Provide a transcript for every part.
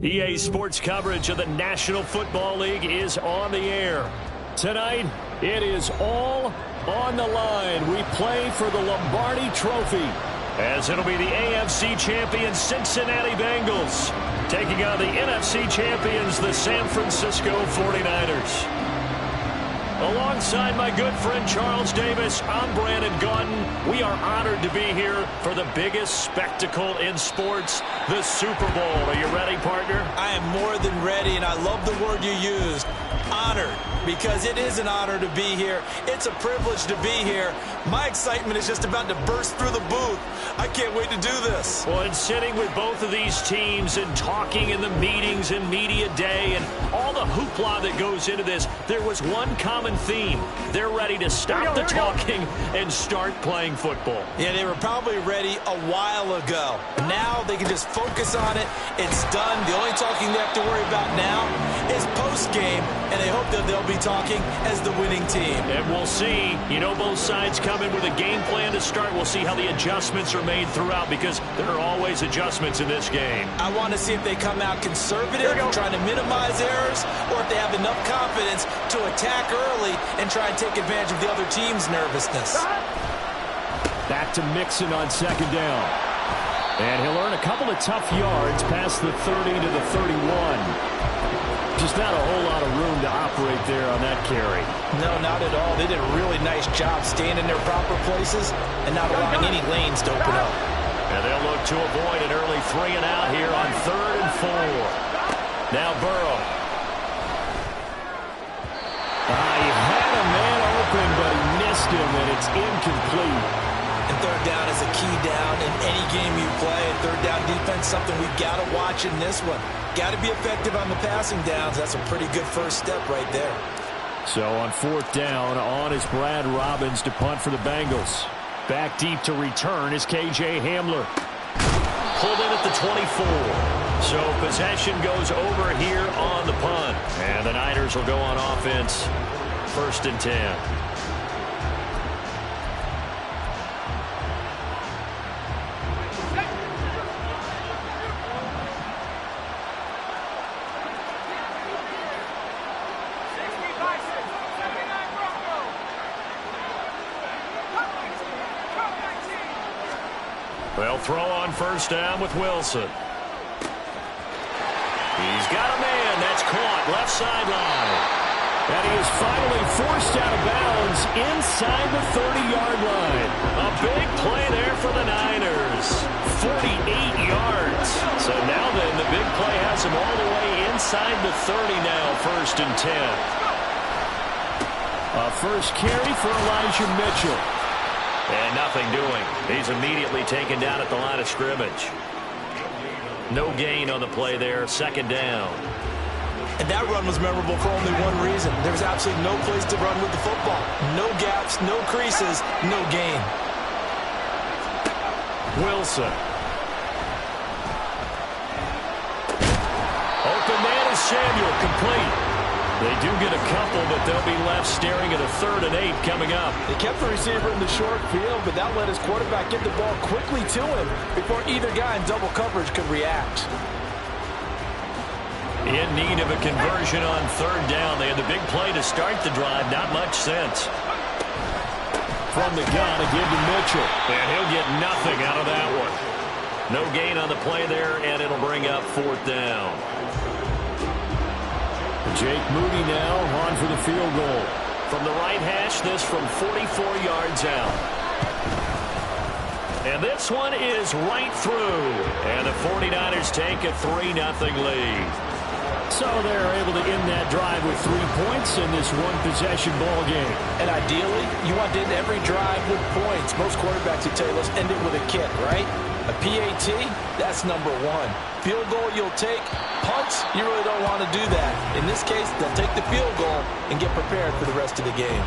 EA Sports coverage of the National Football League is on the air. Tonight, it is all on the line. We play for the Lombardi Trophy, as it'll be the AFC champion Cincinnati Bengals taking on the NFC champions, the San Francisco 49ers. Alongside my good friend Charles Davis, I'm Brandon Gaudin. We are honored to be here for the biggest spectacle in sports, the Super Bowl. Are you ready, partner? I am more than ready, and I love the word you used, honored, because it is an honor to be here. It's a privilege to be here. My excitement is just about to burst through the booth. I can't wait to do this. Well, and sitting with both of these teams and talking in the meetings and media day and all the hoopla that goes into this, there was one common theme. They're ready to stop the talking and start playing football. Yeah, they were probably ready a while ago. Now they can just focus on it. It's done. The only talking they have to worry about now is post-game, and I hope that they'll be talking as the winning team. And we'll see. You know, both sides come in with a game plan to start. We'll see how the adjustments are made throughout, because there are always adjustments in this game. I want to see if they come out conservative, trying to minimize errors, or if they have enough confidence to attack early and try and take advantage of the other team's nervousness. Back to Mixon on second down. And he'll earn a couple of tough yards past the 30 to the 31. Just not a whole lot of room to operate there on that carry. No, not at all. They did a really nice job staying in their proper places and not allowing any lanes to open up. And they'll look to avoid an early 3 and out here on 3rd and 4. Now Burrow. He had a man open, but he missed him, and it's incomplete. And third down is a key down in any game you play. Third down defense, something we've got to watch in this one. Got to be effective on the passing downs. That's a pretty good first step right there. So on 4th down, on is Brad Robbins to punt for the Bengals. Back deep to return is KJ Hamler. Pulled in at the 24. So possession goes over here on the punt. And the Niners will go on offense. 1st and 10. They'll throw on 1st down with Wilson. He's got a man. That's caught. Left sideline. And he is finally forced out of bounds inside the 30-yard line. A big play there for the Niners. 48 yards. So now then, the big play has him all the way inside the 30 now, 1st and 10. A first carry for Elijah Mitchell. And nothing doing. He's immediately taken down at the line of scrimmage. No gain on the play there. 2nd down. And that run was memorable for only one reason. There was absolutely no place to run with the football. No gaps, no creases, no gain. Wilson. Open man is Samuel, complete. They do get a couple, but they'll be left staring at a 3rd and 8 coming up. They kept the receiver in the short field, but that let his quarterback get the ball quickly to him before either guy in double coverage could react. In need of a conversion on 3rd down. They had the big play to start the drive. Not much sense. From the gun, again to Mitchell. And he'll get nothing out of that one. No gain on the play there, and it'll bring up 4th down. Jake Moody now on for the field goal. From the right hash, this from 44 yards out. And this one is right through. And the 49ers take a 3-0 lead. So they're able to end that drive with 3 points in this one-possession ball game. And ideally, you want to end every drive with points. Most quarterbacks would tell you, let's end it with a kick, right? A PAT, that's number 1. Field goal you'll take. Punts, you really don't want to do that. In this case, they'll take the field goal and get prepared for the rest of the game.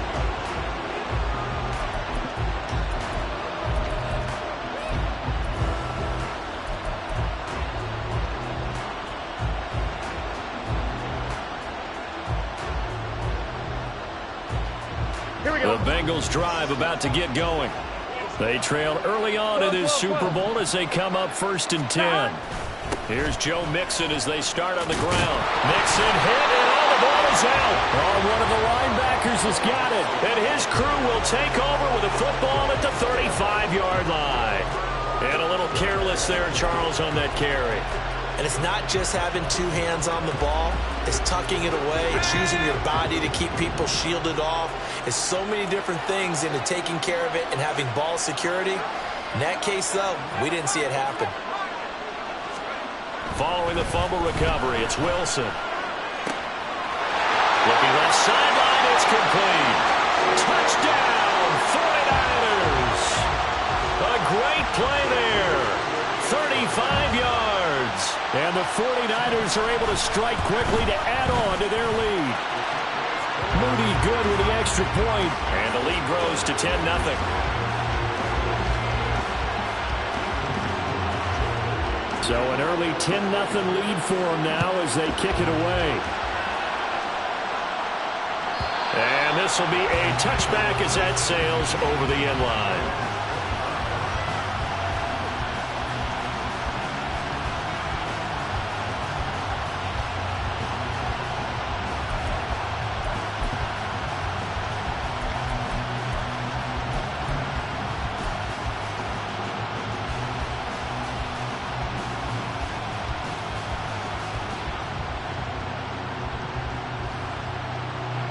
The Bengals drive about to get going. They trailed early on in this Super Bowl as they come up 1st and 10. Here's Joe Mixon as they start on the ground. Mixon hit, and all the ball is out. Oh, one of the linebackers has got it. And his crew will take over with a football at the 35-yard line. And a little careless there, Charles, on that carry. And it's not just having two hands on the ball. It's tucking it away. It's using your body to keep people shielded off. It's so many different things into taking care of it and having ball security. In that case, though, we didn't see it happen. Following the fumble recovery, it's Wilson. Looking left sideline, it's complete. Touchdown, 49ers. A great play there. 35 yards. And the 49ers are able to strike quickly to add on to their lead. Moody good with the extra point. And the lead grows to 10-0. So an early 10-0 lead for them now as they kick it away. And this will be a touchback as that sails over the end line.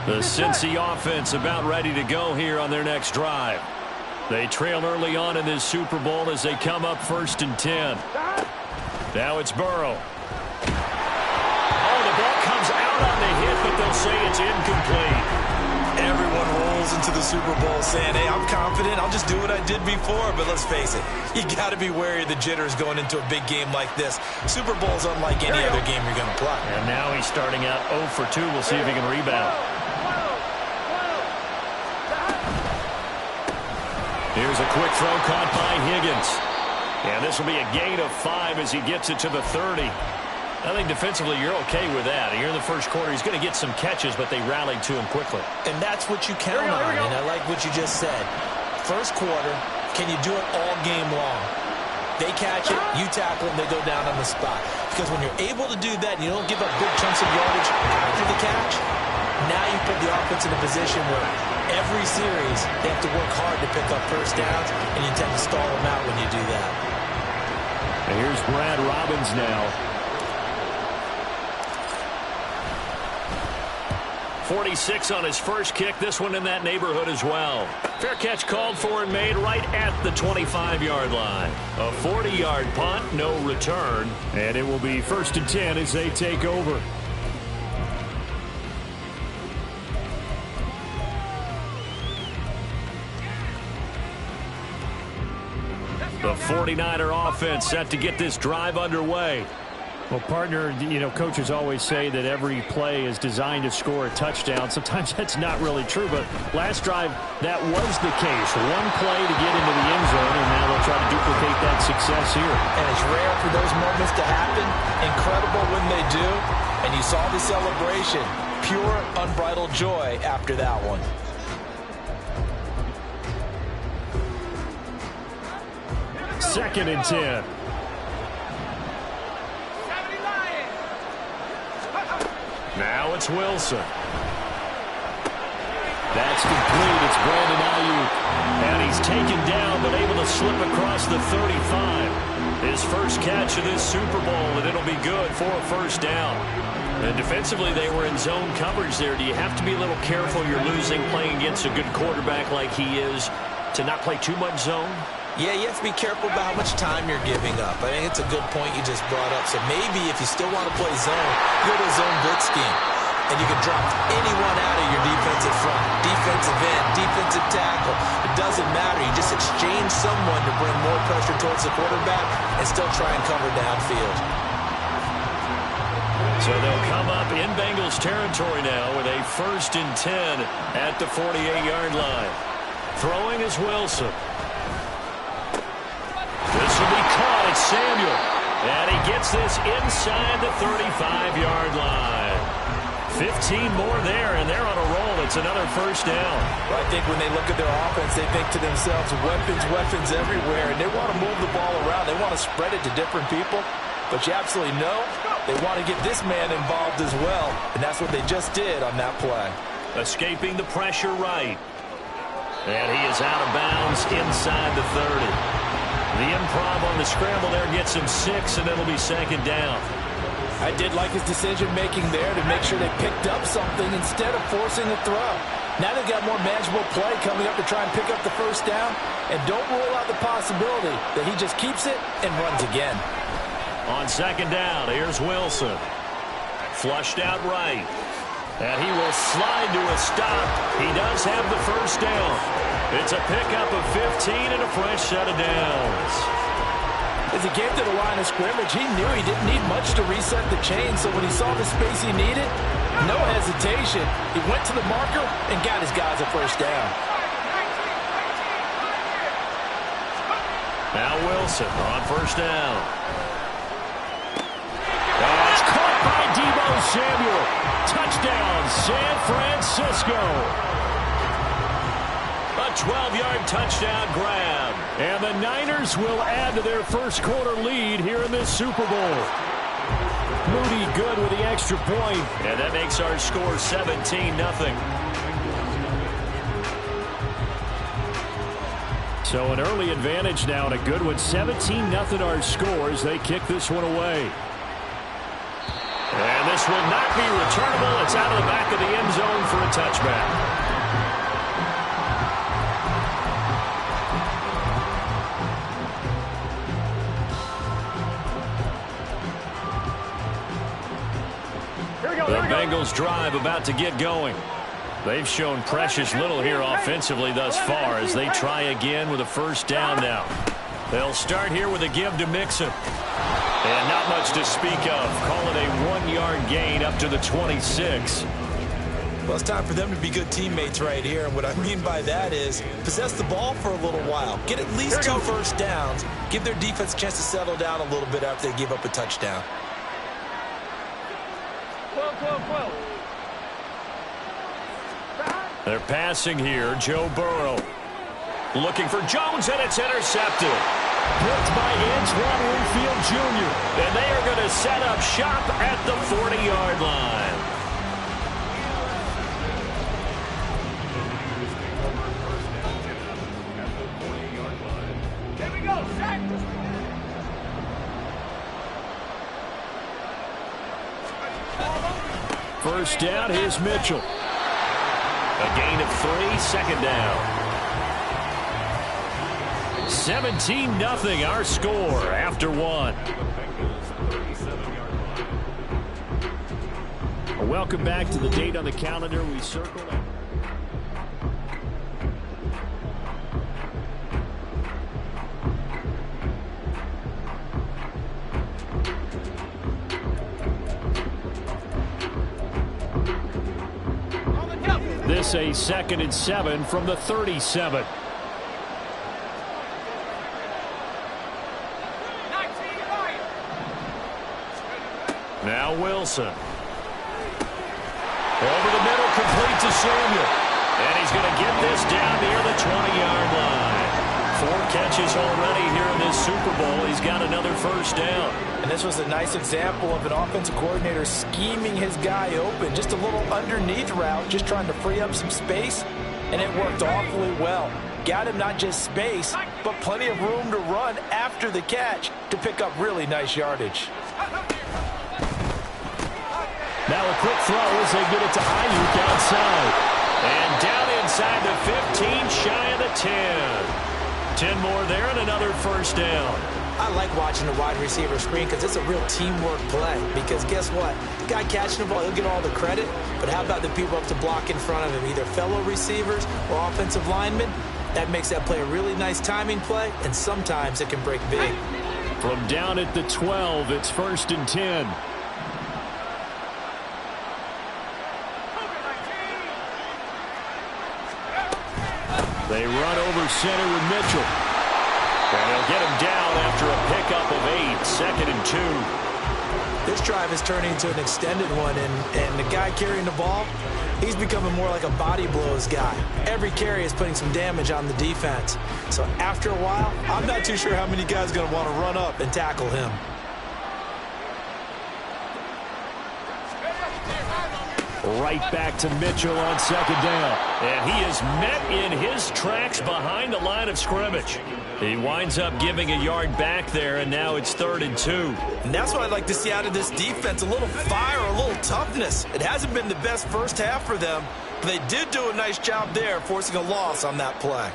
The Cincy offense about ready to go here on their next drive. They trail early on in this Super Bowl as they come up 1st and 10. Now it's Burrow. Oh, the ball comes out on the hit, but they'll say it's incomplete. Everyone rolls into the Super Bowl saying, hey, I'm confident. I'll just do what I did before. But let's face it, you got to be wary of the jitters going into a big game like this. Super Bowl's unlike any other game you're going to play. And now he's starting out 0 for 2. We'll see if he can rebound. Here's a quick throw caught by Higgins. And this will be a gain of 5 as he gets it to the 30. I think defensively you're okay with that. Here in the first quarter, he's going to get some catches, but they rallied to him quickly. And that's what you count on, and I like what you just said. First quarter, can you do it all game long? They catch it, you tackle them, they go down on the spot. Because when you're able to do that and you don't give up big chunks of yardage after the catch, now you put the offense in a position where every series they have to work hard to pick up first downs, and you tend to stall them out when you do that. And here's Brad Robbins now. 46 on his first kick. This one in that neighborhood as well. Fair catch called for and made right at the 25-yard line. A 40-yard punt, no return. And it will be 1st and 10 as they take over. The 49er offense set to get this drive underway. Well, partner, coaches always say that every play is designed to score a touchdown. Sometimes that's not really true, but last drive, that was the case. One play to get into the end zone, and now they'll try to duplicate that success here. And it's rare for those moments to happen. Incredible when they do. And you saw the celebration. Pure, unbridled joy after that one. Second and 10. Now it's Wilson. That's complete. It's Brandon Ayuk. And he's taken down, but able to slip across the 35. His first catch of this Super Bowl, and it'll be good for a first down. And defensively, they were in zone coverage there. Do you have to be a little careful? You're losing playing against a good quarterback like he is to not play too much zone? Yeah, you have to be careful about how much time you're giving up. I think it's a good point you just brought up. So maybe if you still want to play zone, go to a zone blitz scheme. And you can drop anyone out of your defensive front. Defensive end, defensive tackle. It doesn't matter. You just exchange someone to bring more pressure towards the quarterback and still try and cover downfield. So they'll come up in Bengals territory now with a 1st and 10 at the 48-yard line. Throwing is Wilson. This will be caught. It's Samuel. And he gets this inside the 35-yard line. 15 more there, and they're on a roll. It's another first down. Well, I think when they look at their offense, they think to themselves, weapons, weapons everywhere, and they want to move the ball around. They want to spread it to different people. but you absolutely know they want to get this man involved as well, and that's what they just did on that play. Escaping the pressure right. And he is out of bounds inside the 30. The improv on the scramble there gets him 6, and it'll be second down. I did like his decision-making there to make sure they picked up something instead of forcing the throw. Now they've got more manageable play coming up to try and pick up the first down, and don't rule out the possibility that he just keeps it and runs again. On second down, here's Wilson. Flushed out right. And he will slide to a stop. He does have the first down. It's a pickup of 15 and a fresh set of downs. As he came to the line of scrimmage, he knew he didn't need much to reset the chain, so when he saw the space he needed, no hesitation. He went to the marker and got his guys a first down. Now Wilson on first down. It's caught by Deebo Samuel. Touchdown, San Francisco. A 12-yard touchdown grab. And the Niners will add to their first quarter lead here in this Super Bowl. Moody good with the extra point. And that makes our score 17-0. So an early advantage now and a good one. 17-0 our score as they kick this one away. And this will not be returnable. It's out of the back of the end zone for a touchback. The Bengals drive about to get going. They've shown precious little here offensively thus far as they try again with a first down now. They'll start here with a give to Mixon. And not much to speak of. Call it a 1-yard gain up to the 26. Well, it's time for them to be good teammates right here. And what I mean by that is possess the ball for a little while. Get at least 2 first downs. Give their defense a chance to settle down a little bit after they give up a touchdown. They're passing here. Joe Burrow looking for Jones, and it's intercepted. Blocked by Antoine Winfield Jr. And they are going to set up shop at the 40-yard line. Here we go, set. First down, here's Mitchell. A gain of 3, second down. 17-0 our score after 1. Welcome back to the date on the calendar. We circled it. This a 2nd and 7 from the 37. Now Wilson. Over the middle, complete to Samuel. And he's going to get this down near the 20-yard line. 4 catches already here in this Super Bowl. He's got another first down. And this was a nice example of an offensive coordinator scheming his guy open. Just a little underneath route, just trying to free up some space. And it worked awfully well. Got him not just space, but plenty of room to run after the catch to pick up really nice yardage. Now a quick throw as they get it to Ayuk outside. And down inside the 15, shy of the 10. 10 more there and another first down. I like watching the wide receiver screen because it's a real teamwork play. Because guess what? The guy catching the ball, he'll get all the credit. But how about the people up to block in front of him, either fellow receivers or offensive linemen? That makes that play a really nice timing play, and sometimes it can break big. From down at the 12, it's 1st and 10. They run over center with Mitchell. And they'll get him down after a pickup of 8, 2nd and 2. This drive is turning into an extended one, and the guy carrying the ball, he's becoming more like a body blows guy. Every carry is putting some damage on the defense. So after a while, I'm not too sure how many guys are going to want to run up and tackle him. Right back to Mitchell on second down. And he is met in his tracks behind the line of scrimmage. He winds up giving a yard back there, and now it's 3rd and 2. And that's what I'd like to see out of this defense, a little fire, a little toughness. It hasn't been the best first half for them, but they did do a nice job there, forcing a loss on that play.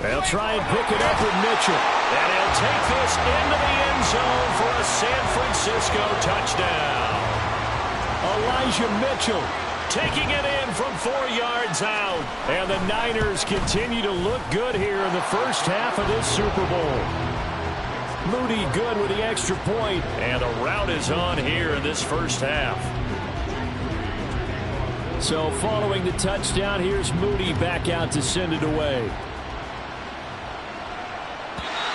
They'll try and pick it up with Mitchell. And he'll take this into the end zone for a San Francisco touchdown. Elijah Mitchell taking it in from 4 yards out. And the Niners continue to look good here in the first half of this Super Bowl. Moody good with the extra point, and the route is on here in this first half. So following the touchdown, here's Moody back out to send it away.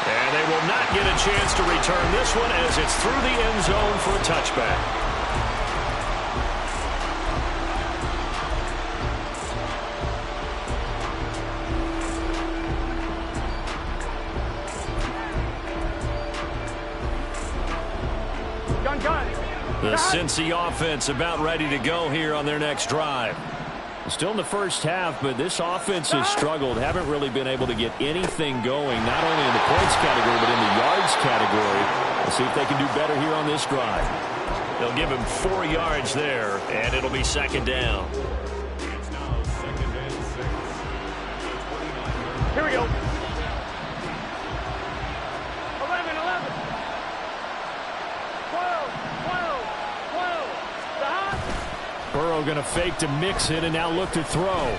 And they will not get a chance to return this one as it's through the end zone for a touchback. The Cincy offense about ready to go here on their next drive. Still in the first half, but this offense has struggled. Haven't really been able to get anything going, not only in the points category, but in the yards category. We'll see if they can do better here on this drive. They'll give him 4 yards there, and it'll be 2nd down. Here we go. 12. Burrow going to fake to mix it and now look to throw.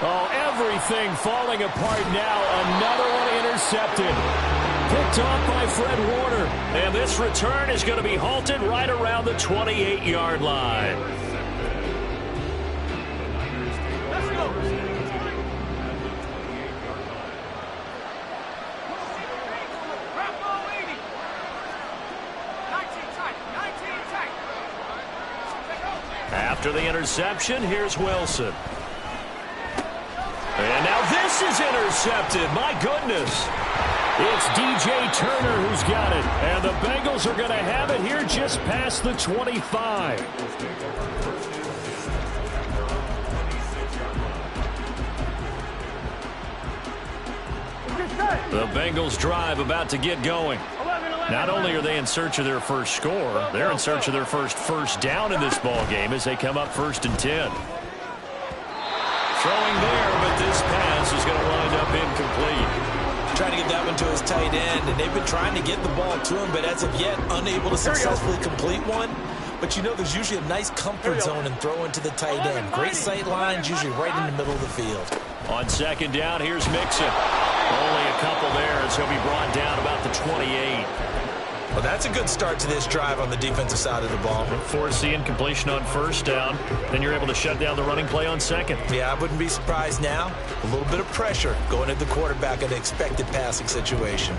Oh, everything falling apart now. Another one intercepted. Picked off by Fred Warner. And this return is going to be halted right around the 28-yard line. Let's go. After the interception, here's Wilson. And now this is intercepted. My goodness. It's DJ Turner who's got it. And the Bengals are going to have it here just past the 25. The Bengals drive about to get going. Not only are they in search of their first score, they're in search of their first down in this ball game as they come up 1st and 10. Throwing there, but this pass is going to wind up incomplete. Trying to get that one to his tight end, and they've been trying to get the ball to him, but as of yet, unable to successfully complete one. But you know there's usually a nice comfort zone and throw into the tight end. Great sight lines, usually right in the middle of the field. On 2nd down, here's Mixon. Only a couple there as he'll be brought down about the 28. Well, that's a good start to this drive on the defensive side of the ball. Force the incompletion on 1st down. Then you're able to shut down the running play on 2nd. Yeah, I wouldn't be surprised now. A little bit of pressure going at the quarterback in an expected passing situation.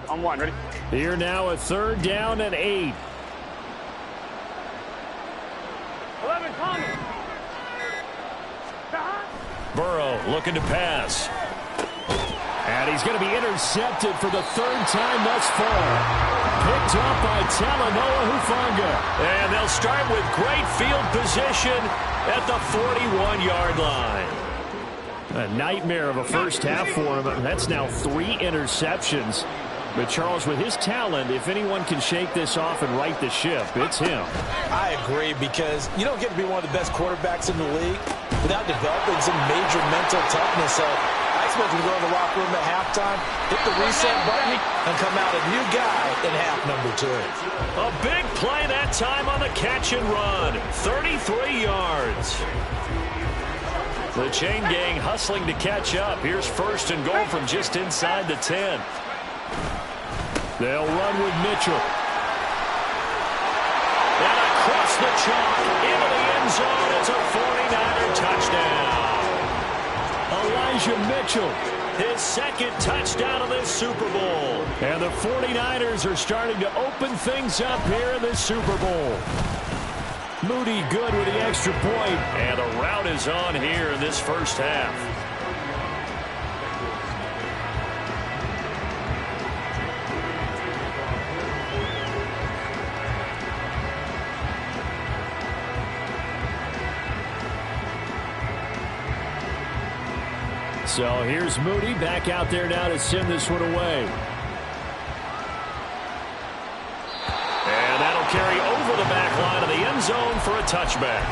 On 1, ready? Here now a 3rd down and 8. 11, Tommy. Burrow looking to pass. And he's going to be intercepted for the 3rd time thus far. Picked off by Talanoa Hufanga. And they'll start with great field position at the 41-yard line. A nightmare of a first half for him. That's now 3 interceptions. But, Charles, with his talent, if anyone can shake this off and right the ship, it's him. I agree, because you don't get to be one of the best quarterbacks in the league without developing some major mental toughness. So I expect him to go in the locker room at halftime, hit the reset button, and come out a new guy in half number 2. A big play that time on the catch and run. 33 yards. The chain gang hustling to catch up. Here's 1st and goal from just inside the 10. They'll run with Mitchell. And across the chalk into the end zone. It's a 49er touchdown. Elijah Mitchell his second touchdown of this Super Bowl. And the 49ers are starting to open things up here in this Super Bowl. Moody good with the extra point, and the rout is on here in this first half. So here's Moody back out there now to send this one away. And that'll carry over the back line of the end zone for a touchback.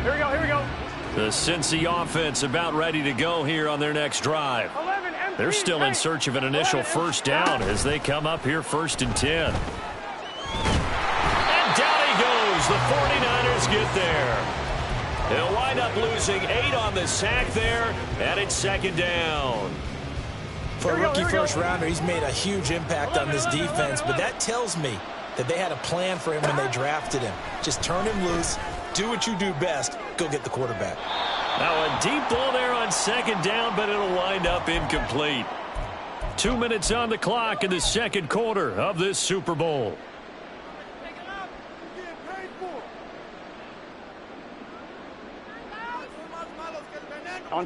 Here we go. The Cincy offense about ready to go here on their next drive. They're still in search of an initial first down as they come up here 1st and 10. And down he goes. The 49ers get there. They'll wind up losing 8 on the sack there, and it's 2nd down. For a rookie first-rounder, he's made a huge impact on this defense, but that tells me that they had a plan for him when they drafted him. Just turn him loose, do what you do best, go get the quarterback. Now a deep ball there on 2nd down, but it'll wind up incomplete. 2 minutes on the clock in the 2nd quarter of this Super Bowl.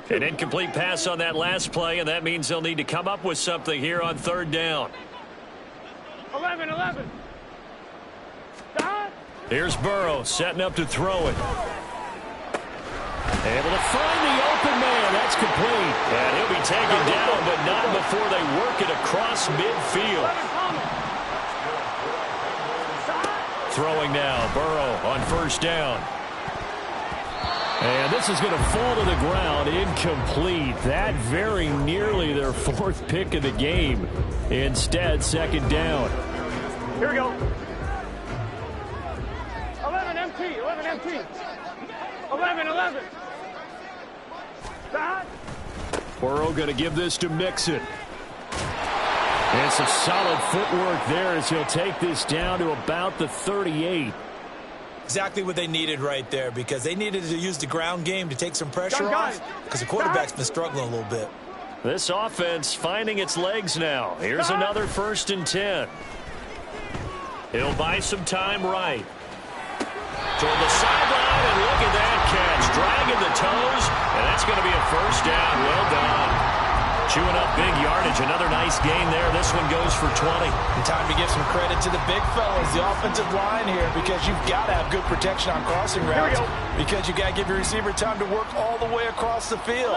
An incomplete pass on that last play, and that means they'll need to come up with something here on 3rd down. 11. Here's Burrow setting up to throw it. Able to find the open man. That's complete. And he'll be taken down, but not before they work it across midfield. Throwing now, Burrow on 1st down. And this is going to fall to the ground, incomplete. That very nearly their 4th pick of the game. Instead, 2nd down. Here we go. 11 empty. 11. Burrow going to give this to Mixon. And some solid footwork there as he'll take this down to about the 38. Exactly what they needed right there, because they needed to use the ground game to take some pressure off, because the quarterback's been struggling a little bit. This offense finding its legs now. Here's another 1st and 10. He'll buy some time right. Toward the sideline, and look at that catch. Dragging the toes, and that's going to be a 1st down. Well done. Chewing up big yardage. Another nice gain there. This one goes for 20. And time to give some credit to the big fellas, the offensive line here, because you've got to have good protection on crossing routes, because you got to give your receiver time to work all the way across the field.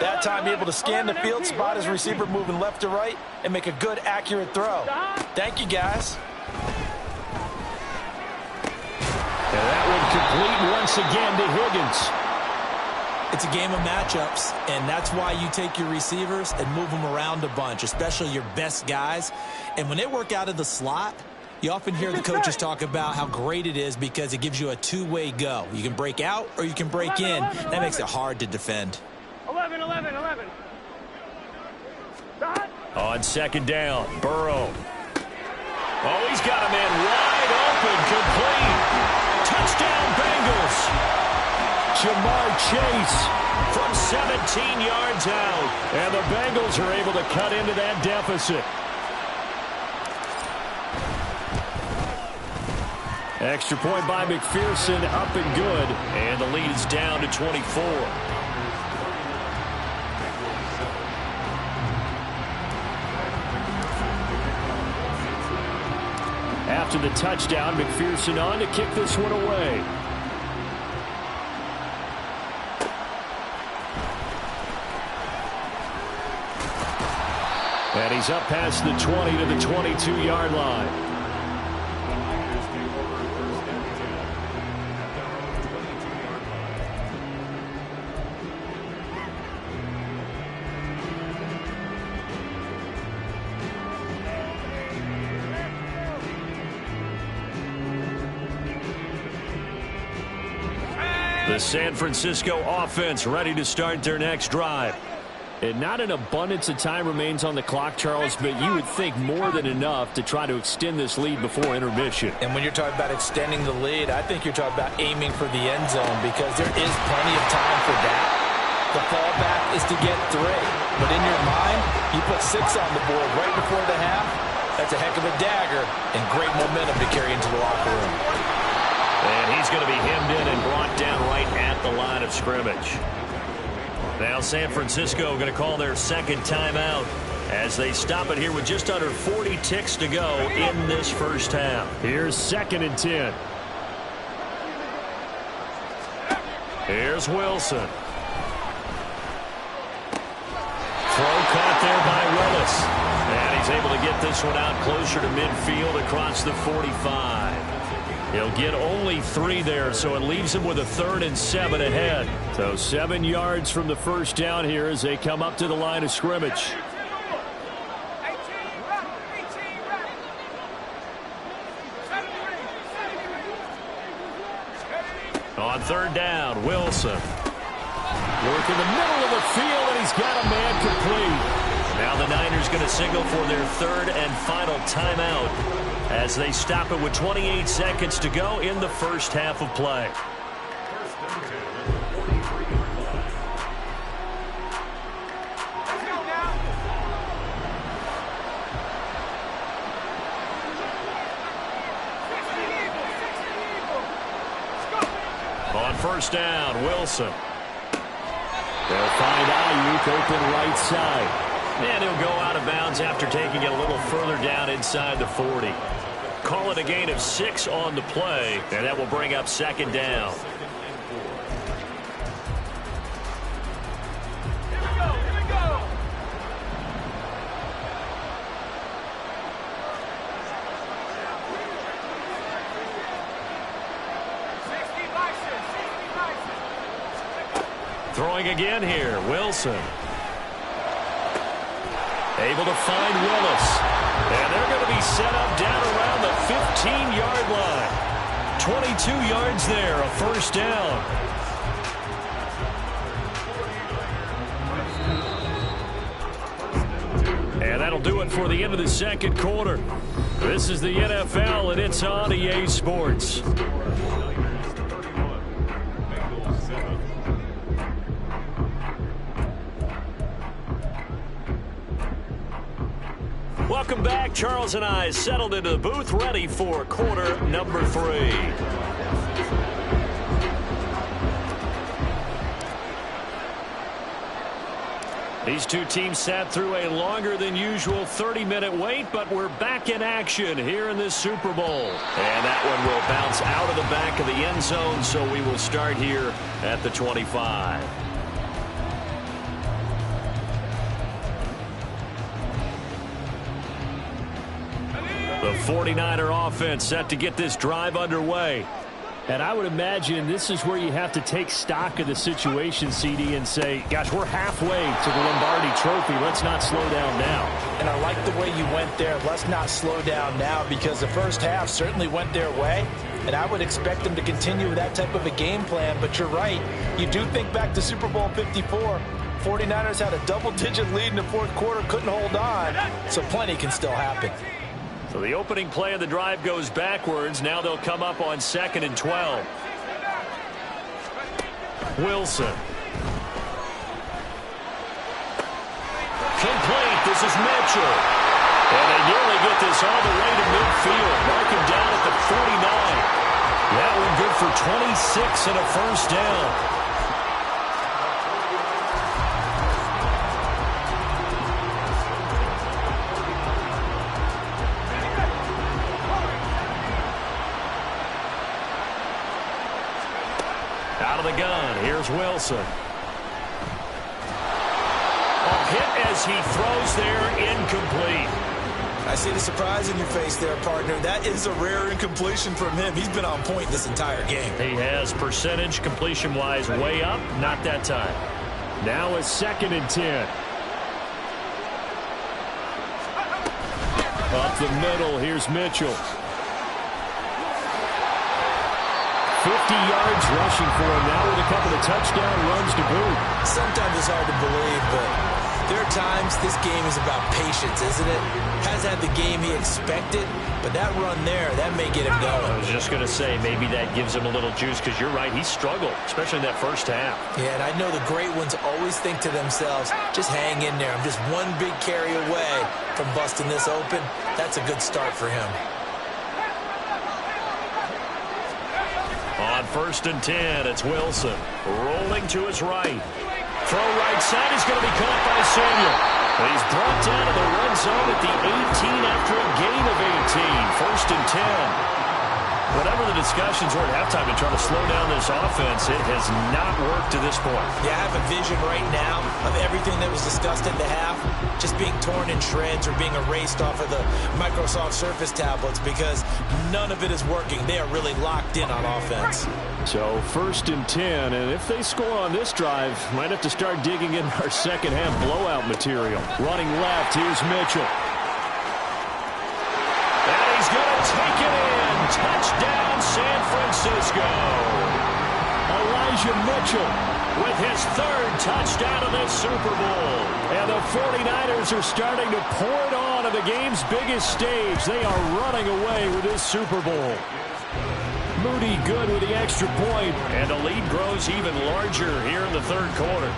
That time be able to scan the field, spot his receiver moving left to right, and make a good, accurate throw. Thank you, guys. And that one complete once again to Higgins. It's a game of matchups, and that's why you take your receivers and move them around a bunch, especially your best guys. And when they work out of the slot, you often hear the coaches talk about how great it is because it gives you a two-way go. You can break out or you can break in. That makes it hard to defend. 11. On 2nd down, Burrow. Oh, he's got a man wide open, complete. Touchdown, Bengals. Jamar Chase from 17 yards out. And the Bengals are able to cut into that deficit. Extra point by McPherson, up and good. And the lead is down to 24. After the touchdown, McPherson on to kick this one away. And he's up past the 20 to the 22-yard line. The San Francisco offense ready to start their next drive. And not an abundance of time remains on the clock, Charles, but you would think more than enough to try to extend this lead before intermission. And when you're talking about extending the lead, I think you're talking about aiming for the end zone because there is plenty of time for that. The fallback is to get 3. But in your mind, you put 6 on the board right before the half. That's a heck of a dagger and great momentum to carry into the locker room. And he's going to be hemmed in and brought down right at the line of scrimmage. Now San Francisco going to call their second timeout as they stop it here with just under 40 ticks to go in this first half. Here's 2nd and 10. Here's Wilson. Throw caught there by Willis. And he's able to get this one out closer to midfield across the 45. He'll get only 3 there, so it leaves him with a 3rd and 7 ahead. So 7 yards from the first down here as they come up to the line of scrimmage. On 3rd down, Wilson. Work in the middle of the field, and he's got a man complete. Now the Niners going to signal for their 3rd and final timeout as they stop it with 28 seconds to go in the first half of play. On 1st down, Wilson. They'll find Ayuk open right side. And he'll go out of bounds after taking it a little further down inside the 40. Call it a gain of 6 on the play, and that will bring up 2nd down. Here we go. Throwing again here, Wilson. Able to find Willis. And they're going to be set up down around the 15-yard line. 22 yards there, a 1st down. And that'll do it for the end of the 2nd quarter. This is the NFL, and it's on EA Sports. Welcome back. Charles and I settled into the booth, ready for quarter number 3. These two teams sat through a longer than usual 30-minute wait, but we're back in action here in this Super Bowl. And that one will bounce out of the back of the end zone, so we will start here at the 25. The 49er offense set to get this drive underway. And I would imagine this is where you have to take stock of the situation, CD, and say, gosh, we're halfway to the Lombardi Trophy. Let's not slow down now. And I like the way you went there. Let's not slow down now, because the first half certainly went their way. And I would expect them to continue with that type of a game plan. But you're right. You do think back to Super Bowl 54. 49ers had a double-digit lead in the 4th quarter, couldn't hold on. So plenty can still happen. So the opening play of the drive goes backwards. Now they'll come up on 2nd and 12. Wilson. Complete. This is Mitchell. And they nearly get this all the way to midfield. Mark him down at the 49. That one good for 26 and a 1st down. Out of the gun, here's Wilson. A hit as he throws there, incomplete. I see the surprise in your face there, partner. That is a rare incompletion from him. He's been on point this entire game. He has percentage completion-wise way up, not that time. Now a 2nd and 10. Up the middle, here's Mitchell. 50 yards rushing for him now with a couple of touchdown runs to boot. Sometimes it's hard to believe, but There are times this game is about patience, isn't it? Hasn't had the game he expected, but that run there, that may get him going. I was just going to say, maybe that gives him a little juice, because you're right, he struggled, especially in that first half. Yeah, and I know the great ones always think to themselves, just hang in there. I'm just one big carry away from busting this open. That's a good start for him. On 1st and 10, it's Wilson rolling to his right. Throw right side is going to be caught by Samuel. He's brought down to the red zone at the 18 after a gain of 18. 1st and 10. Whatever the discussions were at halftime to try to slow down this offense, it has not worked to this point. Yeah, I have a vision right now of everything that was discussed at the half just being torn in shreds or being erased off of the Microsoft Surface tablets because none of it is working. They are really locked in on offense. So 1st and 10, and if they score on this drive, might have to start digging in our second half blowout material. Running left, here's Mitchell. And he's going to take it in. Touchdown, San Francisco. Elijah Mitchell with his 3rd touchdown of this Super Bowl. And the 49ers are starting to pour it on the game's biggest stage. They are running away with this Super Bowl. Moody good with the extra point, and the lead grows even larger here in the 3rd quarter.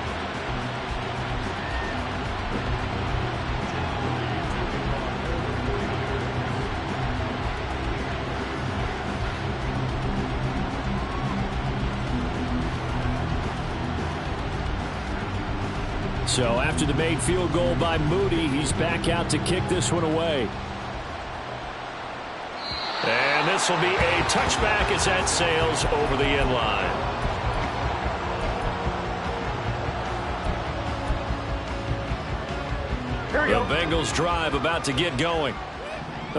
So after the made field goal by Moody, he's back out to kick this one away. And this will be a touchback as that sails over the end line. The Bengals drive about to get going.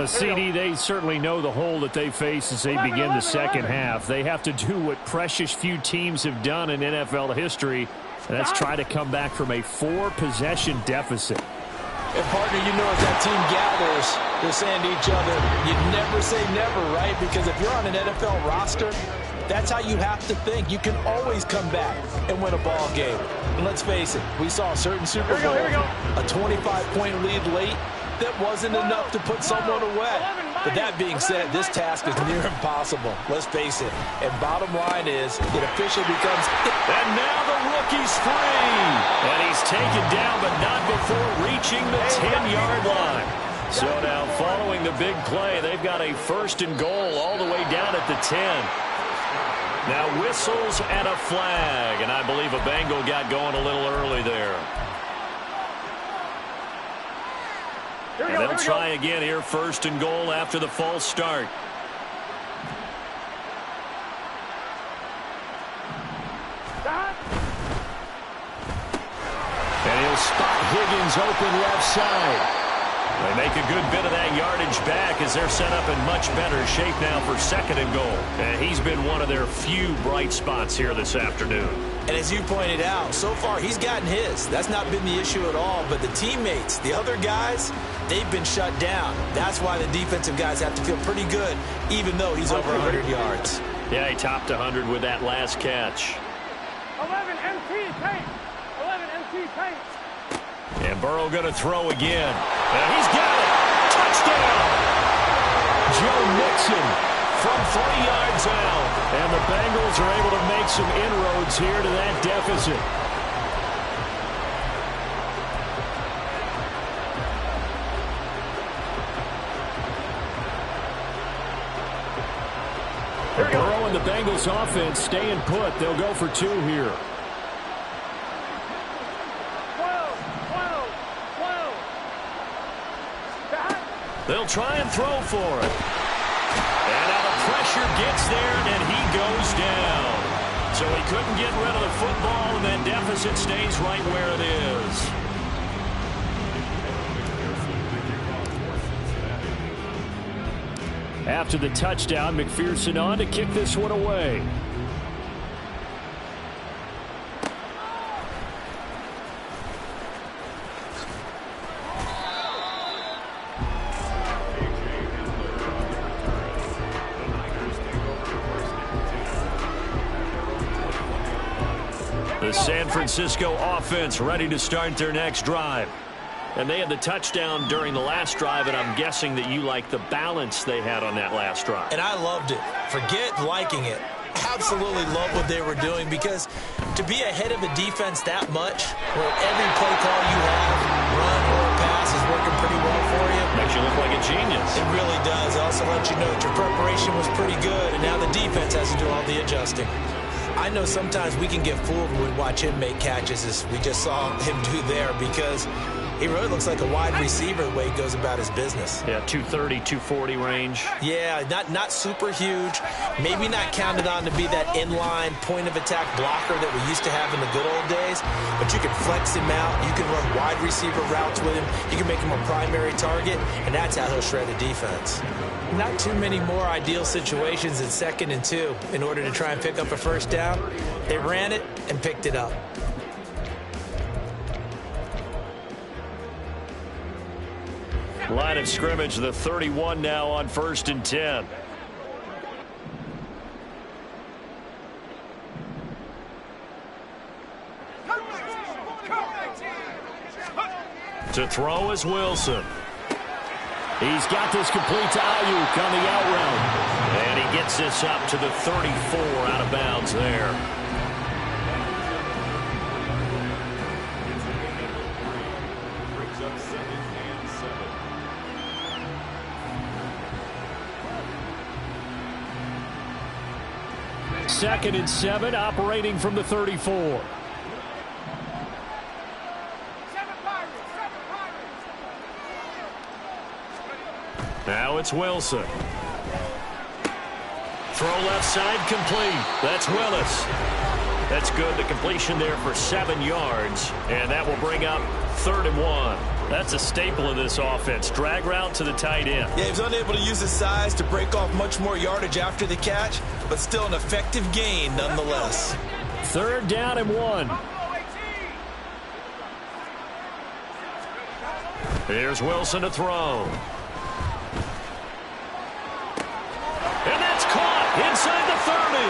CD, they certainly know the hole that they face as they begin the second half. They have to do what precious few teams have done in NFL history, and that's try to come back from a 4-possession deficit. And, partner, you know as that team gathers, they're saying to each other, you never say never, right? Because if you're on an NFL roster, that's how you have to think. You can always come back and win a ball game. And let's face it, we saw a certain Super Bowl, a 25-point lead late, that wasn't enough to put someone away. But that being said, this task is near impossible. Let's face it. And bottom line is, it officially becomes... And now the rookie's free. And he's taken down, but not before reaching the 10-yard line. So now, following the big play, they've got a 1st and goal all the way down at the 10. Now whistles and a flag. And I believe a Bengal got going a little early there. And they'll try again here, 1st and goal after the false start. And he'll spot Higgins open left side. They make a good bit of that yardage back as they're set up in much better shape now for 2nd and goal. And he's been one of their few bright spots here this afternoon. And as you pointed out, so far he's gotten his. That's not been the issue at all. But the teammates, the other guys, they've been shut down. That's why the defensive guys have to feel pretty good, even though he's over 100 yards. Yeah, he topped 100 with that last catch. 11 MT paint. 11 MT paint. And Burrow going to throw again. And he's got it. Touchdown. Joe Mixon from 3 yards out. And the Bengals are able to make some inroads here to that deficit. Burrow and the Bengals offense staying put. They'll go for 2 here. 12. They'll try and throw for it. And now the pressure gets there, and he goes down. So he couldn't get rid of the football, and that deficit stays right where it is. After the touchdown, McPherson on to kick this one away. The The San Francisco offense ready to start their next drive. And they had the touchdown during the last drive, and I'm guessing that you like the balance they had on that last drive. And I loved it. Forget liking it. Absolutely love what they were doing, because to be ahead of a defense that much, where every play call you have, run or pass, is working pretty well for you. Makes you look like a genius. It really does. It also lets you know that your preparation was pretty good, and now the defense has to do all the adjusting. I know sometimes we can get fooled when we watch him make catches, as we just saw him do there, because he really looks like a wide receiver the way he goes about his business. Yeah, 230, 240 range. Yeah, not super huge. Maybe not counted on to be that inline point-of-attack blocker that we used to have in the good old days, but you can flex him out. You can run wide receiver routes with him. You can make him a primary target, and that's how he'll shred a defense. Not too many more ideal situations in 2nd and 2 in order to try and pick up a first down. They ran it and picked it up. Line of scrimmage, the 31 now on 1st and 10. To throw is Wilson. He's got this complete to Ayuk on the out route. And he gets this up to the 34 out of bounds there. Second and 7, operating from the 34. Now it's Wilson. Throw left side, complete. That's Willis. That's good. The completion there for 7 yards, and that will bring up 3rd and 1. That's a staple of this offense. Drag route to the tight end. Yeah, he was unable to use his size to break off much more yardage after the catch, but still an effective gain nonetheless. 3rd down and 1. Here's Wilson to throw. And that's caught inside the 30.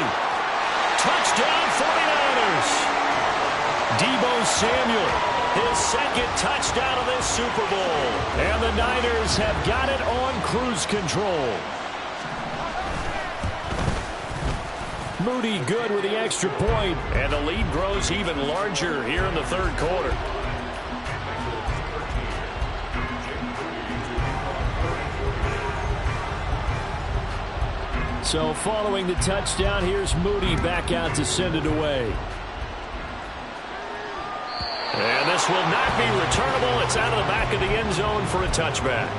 Touchdown 49ers. Deebo Samuel, his 2nd touchdown of this Super Bowl. And the Niners have got it on cruise control. Moody good with the extra point, and the lead grows even larger here in the 3rd quarter. So following the touchdown, here's Moody back out to send it away. And this will not be returnable. It's out of the back of the end zone for a touchback.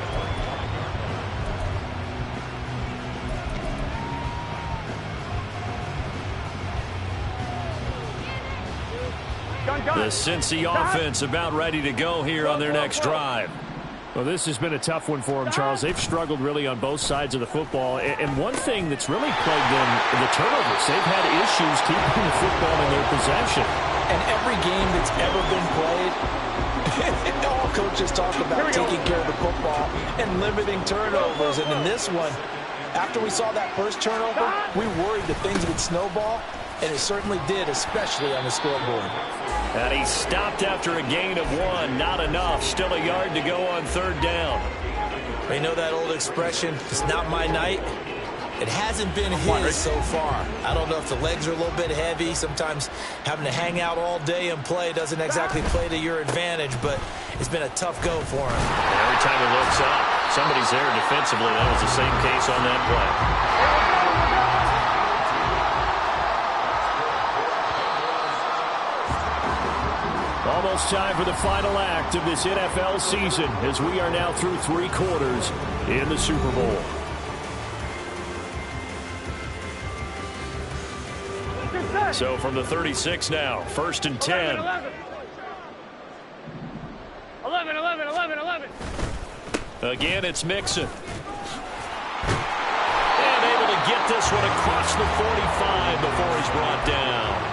The Cincy offense about ready to go here on their next drive. Well, this has been a tough one for them, Charles. They've struggled really on both sides of the football. And one thing that's really plagued them, the turnovers. They've had issues keeping the football in their possession. And every game that's ever been played, all coaches talk about taking care of the football and limiting turnovers. And in this one, after we saw that first turnover, we worried that things would snowball, and it certainly did, especially on the scoreboard. And he stopped after a gain of 1. Not enough. Still a yard to go on 3rd down. You know that old expression, it's not my night? It hasn't been his so far. I don't know if the legs are a little bit heavy. Sometimes having to hang out all day and play doesn't exactly play to your advantage, but it's been a tough go for him. And every time he looks up, somebody's there defensively. That was the same case on that play. Almost time for the final act of this NFL season as we are now through 3 quarters in the Super Bowl. So from the 36 now, 1st and 10. 11. Again, it's Mixon. And able to get this one across the 45 before he's brought down.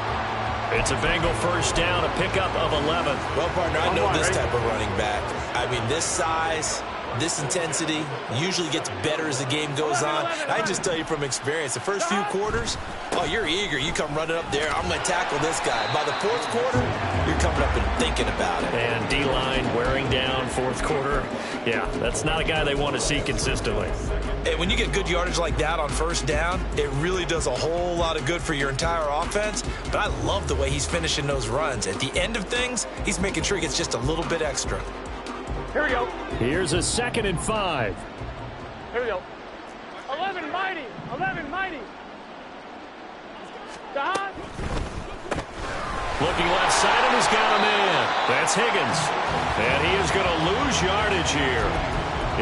It's a Bengal first down, a pickup of 11. Well, partner, I know this type of running back. I mean, this size, This intensity usually gets better as the game goes on. I just tell you from experience, the first few quarters, oh, you're eager. You come running up there. I'm going to tackle this guy. By the fourth quarter, you're coming up and thinking about it. And D-line wearing down fourth quarter. Yeah, that's not a guy they want to see consistently. And when you get good yardage like that on first down, it really does a whole lot of good for your entire offense. But I love the way he's finishing those runs. At the end of things, he's making sure he gets just a little bit extra. Here we go. Here's a 2nd and 5. Here we go. 11 mighty. 11 mighty. Don. Looking left side, and he's got a man. That's Higgins. And he is going to lose yardage here.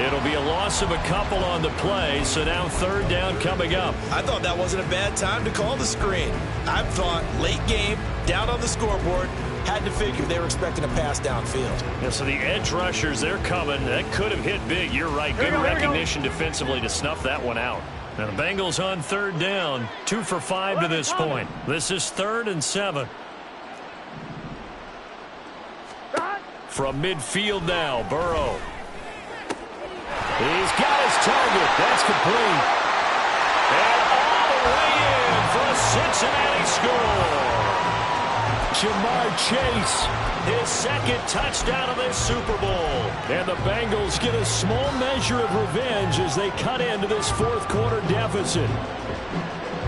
It'll be a loss of a couple on the play, so now 3rd down coming up. I thought that wasn't a bad time to call the screen. I thought late game, down on the scoreboard, had to figure they were expecting a pass downfield. Yeah, so the edge rushers, they're coming. That could have hit big. You're right. Good recognition defensively to snuff that one out. Now the Bengals on 3rd down. 2 for 5 to this point. This is 3rd and 7. From midfield now, Burrow. He's got his target. That's complete. And all the way in for a Cincinnati score. Jamar Chase, his 2nd touchdown of this Super Bowl. And the Bengals get a small measure of revenge as they cut into this 4th quarter deficit.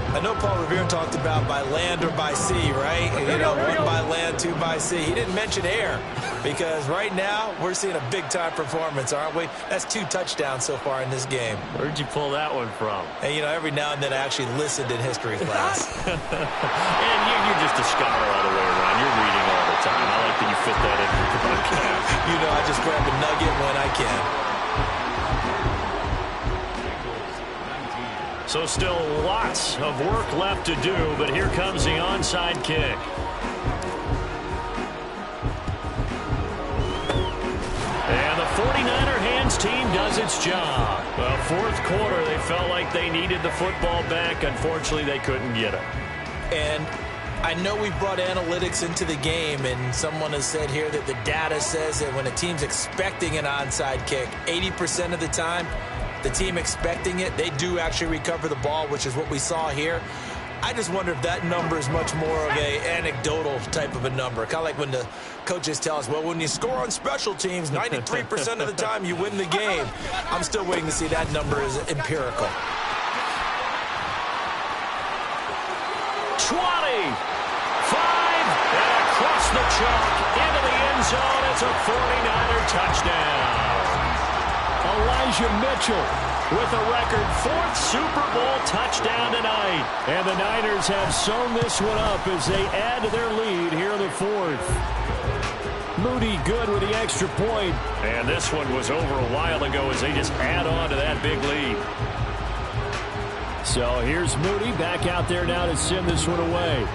I know Paul Revere talked about by land or by sea, right? You know, 1 by land, 2 by sea. He didn't mention air because right now we're seeing a big-time performance, aren't we? That's 2 touchdowns so far in this game. Where'd you pull that one from? And, you know, every now and then I actually listened in history class. And you're just a scholar all the way around. You're reading all the time. I like that you fit that in your podcast. You know, I just grab a nugget when I can. So still lots of work left to do, but here comes the onside kick. And the 49er hands team does its job. Well, 4th quarter, they felt like they needed the football back. Unfortunately, they couldn't get it. And I know we brought analytics into the game, and someone has said here that the data says that when a team's expecting an onside kick, 80% of the time, the team expecting it, they do actually recover the ball, which is what we saw here. I just wonder if that number is much more of a anecdotal type of a number. Kind of like when the coaches tell us, well, when you score on special teams, 93% of the time you win the game. I'm still waiting to see that number is empirical. 20, 5, and across the chalk into the end zone. It's a 49er touchdown. Elijah Mitchell with a record 4th Super Bowl touchdown tonight. And the Niners have sewn this one up as they add to their lead here in the 4th. Moody good with the extra point. And this one was over a while ago as they just add on to that big lead. So here's Moody back out there now to send this one away.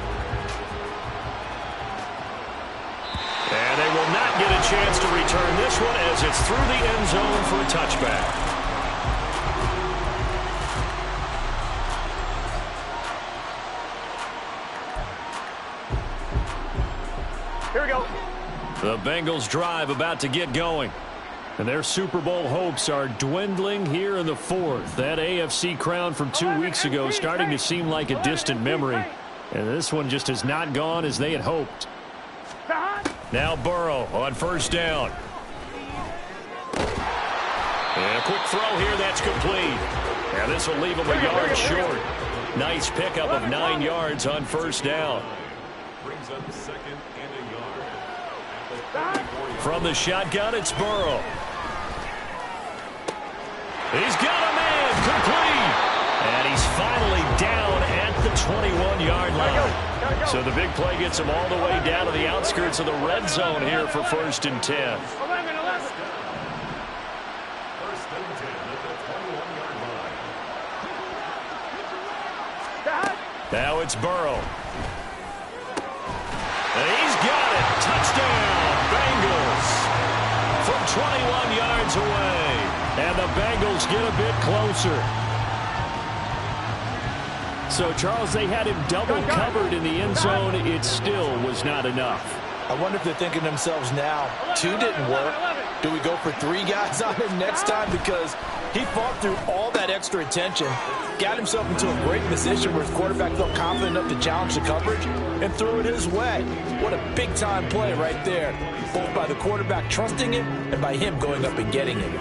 And they will not get a chance to return this one as it's through the end zone for a touchback. Here we go. The Bengals drive about to get going. And their Super Bowl hopes are dwindling here in the 4th. That AFC crown from 2 weeks ago starting to seem like a distant memory. And this one just has not gone as they had hoped. Now Burrow on 1st down. And a quick throw here, that's complete. And this will leave him a yard short. Nice pickup of 9 yards on 1st down. Brings up 2nd and a yard. From the shotgun, it's Burrow. He's got a man, complete. And he's finally down at the 21-yard line. So the big play gets him all the way down to the outskirts of the red zone here for 1st and 10. 11. 1st and 10 at the 21-yard line. Now it's Burrow. And he's got it. Touchdown, Bengals. From 21 yards away. And the Bengals get a bit closer. So, Charles, they had him double covered in the end zone. It still was not enough. I wonder if they're thinking to themselves now, 2 didn't work. Do we go for 3 guys on him next time? Because he fought through all that extra attention, got himself into a great position where his quarterback felt confident enough to challenge the coverage and threw it his way. What a big-time play right there, both by the quarterback trusting him and by him going up and getting it.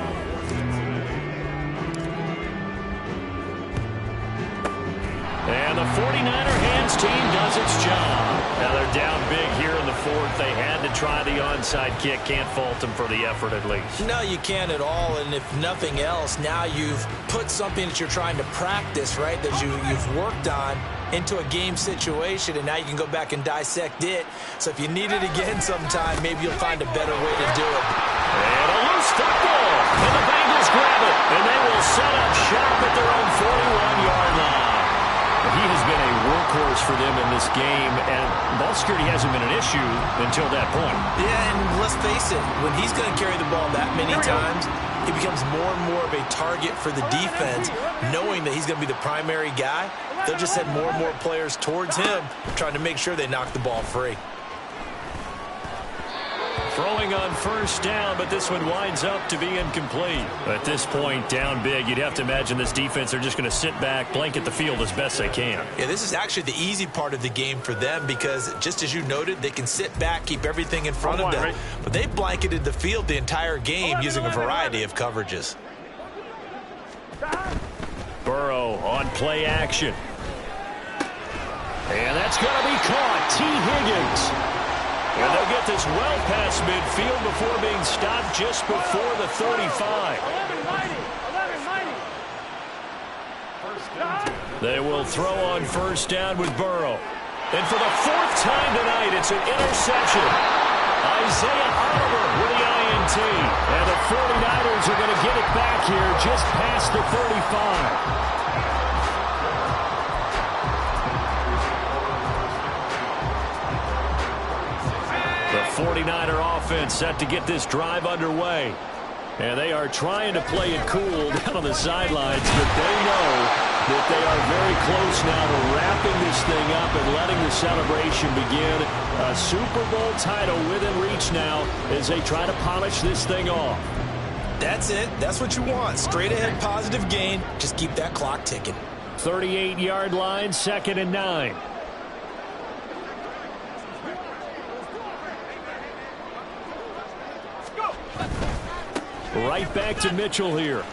And the 49er hands team does its job. Now they're down big here in the 4th. They had to try the onside kick. Can't fault them for the effort at least. No, you can't at all. And if nothing else, now you've put something that you're trying to practice, right, that you've worked on into a game situation, and now you can go back and dissect it. So if you need it again sometime, maybe you'll find a better way to do it. And a loose football. And the Bengals grab it. And they will set up shop at their own 41-yard line. He has been a workhorse for them in this game, and ball security hasn't been an issue until that point. Yeah, and let's face it, when he's going to carry the ball that many times, he becomes more and more of a target for the defense, knowing that he's going to be the primary guy. They'll just send more and more players towards him, trying to make sure they knock the ball free. Throwing on first down, but this one winds up to be incomplete. At this point, down big, you'd have to imagine this defense, they're just going to sit back, blanket the field as best they can. Yeah, this is actually the easy part of the game for them because, just as you noted, they can sit back, keep everything in front of them. Right? But they blanketed the field the entire game using a variety of coverages. Burrow on play action. And that's going to be caught. T. Higgins. And they'll get this well past midfield before being stopped just before the 35. They will throw on first down with Burrow. And for the 4th time tonight, it's an interception. Isaiah Oliver with the INT. And the 49ers are going to get it back here just past the 35. The 49er offense set to get this drive underway. And they are trying to play it cool down on the sidelines, but they know that they are very close now to wrapping this thing up and letting the celebration begin. A Super Bowl title within reach now as they try to polish this thing off. That's it. That's what you want. Straight ahead positive gain. Just keep that clock ticking. 38-yard line, 2nd and 9. Right back to Mitchell here.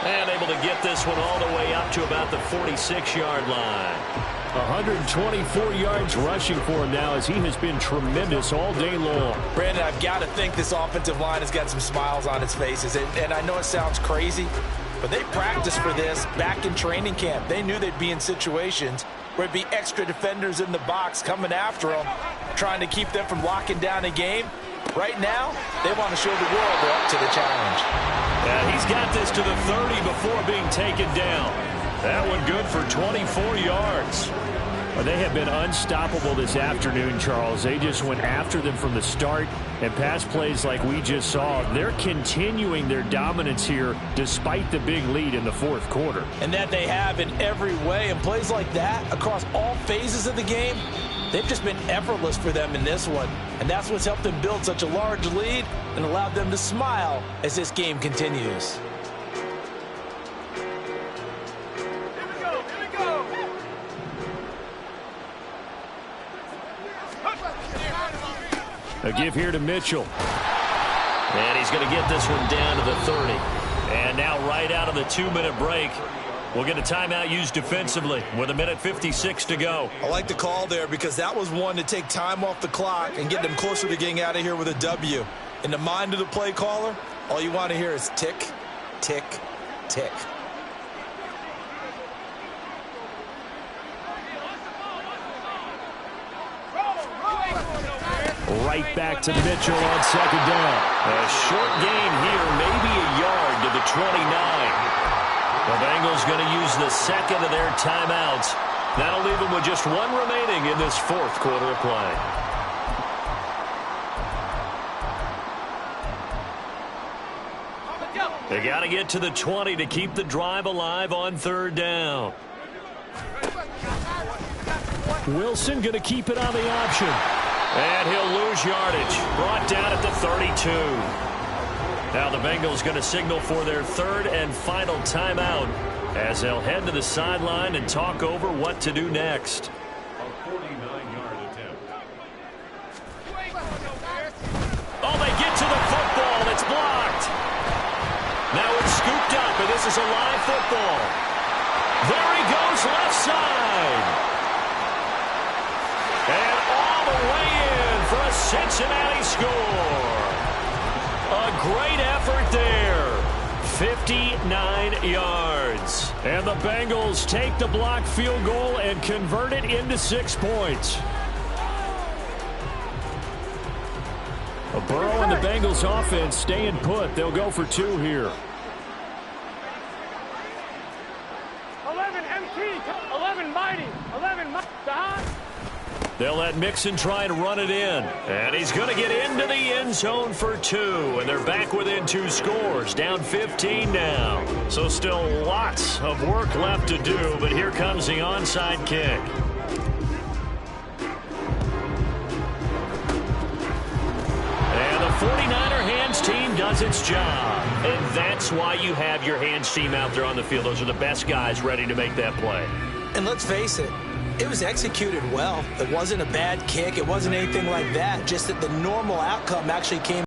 And able to get this one all the way up to about the 46-yard line. 124 yards rushing for him now as he has been tremendous all day long. Brandon, I've got to think this offensive line has got some smiles on its faces. And I know it sounds crazy, but they practiced for this back in training camp. They knew they'd be in situations where it'd be extra defenders in the box coming after them, trying to keep them from locking down a game. Right now, they want to show the world they're up to the challenge. And he's got this to the 30 before being taken down. That one good for 24 yards. Well, they have been unstoppable this afternoon, Charles. They just went after them from the start, and pass plays like we just saw, they're continuing their dominance here despite the big lead in the 4th quarter. And that they have in every way, and plays like that across all phases of the game, they've just been effortless for them in this one. And that's what's helped them build such a large lead and allowed them to smile as this game continues. A give here to Mitchell. And he's going to get this one down to the 30. And now right out of the 2-minute break, we'll get a timeout used defensively with 1:56 to go. I like the call there because that was one to take time off the clock and get them closer to getting out of here with a W. In the mind of the play caller, all you want to hear is tick, tick, tick. Right back to Mitchell on 2nd down. A short gain here, maybe a yard to the 29. The Bengals going to use the 2nd of their timeouts. That'll leave them with just 1 remaining in this 4th quarter of play. They got to get to the 20 to keep the drive alive on 3rd down. Wilson going to keep it on the option. And he'll lose yardage. Brought down at the 32. Now the Bengals going to signal for their third and final timeout as they'll head to the sideline and talk over what to do next. A 49-yard attempt. Oh, they get to the football. It's blocked. Now it's scooped up, and this is a live football. There he goes, left side. And all the way in for a Cincinnati score. A great effort there. 59 yards. And the Bengals take the blocked field goal and convert it into 6 points. Burrow and the Bengals offense staying put. They'll go for 2 here. 11 MT, 11 mighty, 11 mighty. They'll let Mixon try and run it in. And he's going to get into the end zone for 2. And they're back within 2 scores. Down 15 now. So still lots of work left to do. But here comes the onside kick. And the 49er hands team does its job. And that's why you have your hands team out there on the field. Those are the best guys ready to make that play. And let's face it, it was executed well. It wasn't a bad kick. It wasn't anything like that. Just that the normal outcome actually came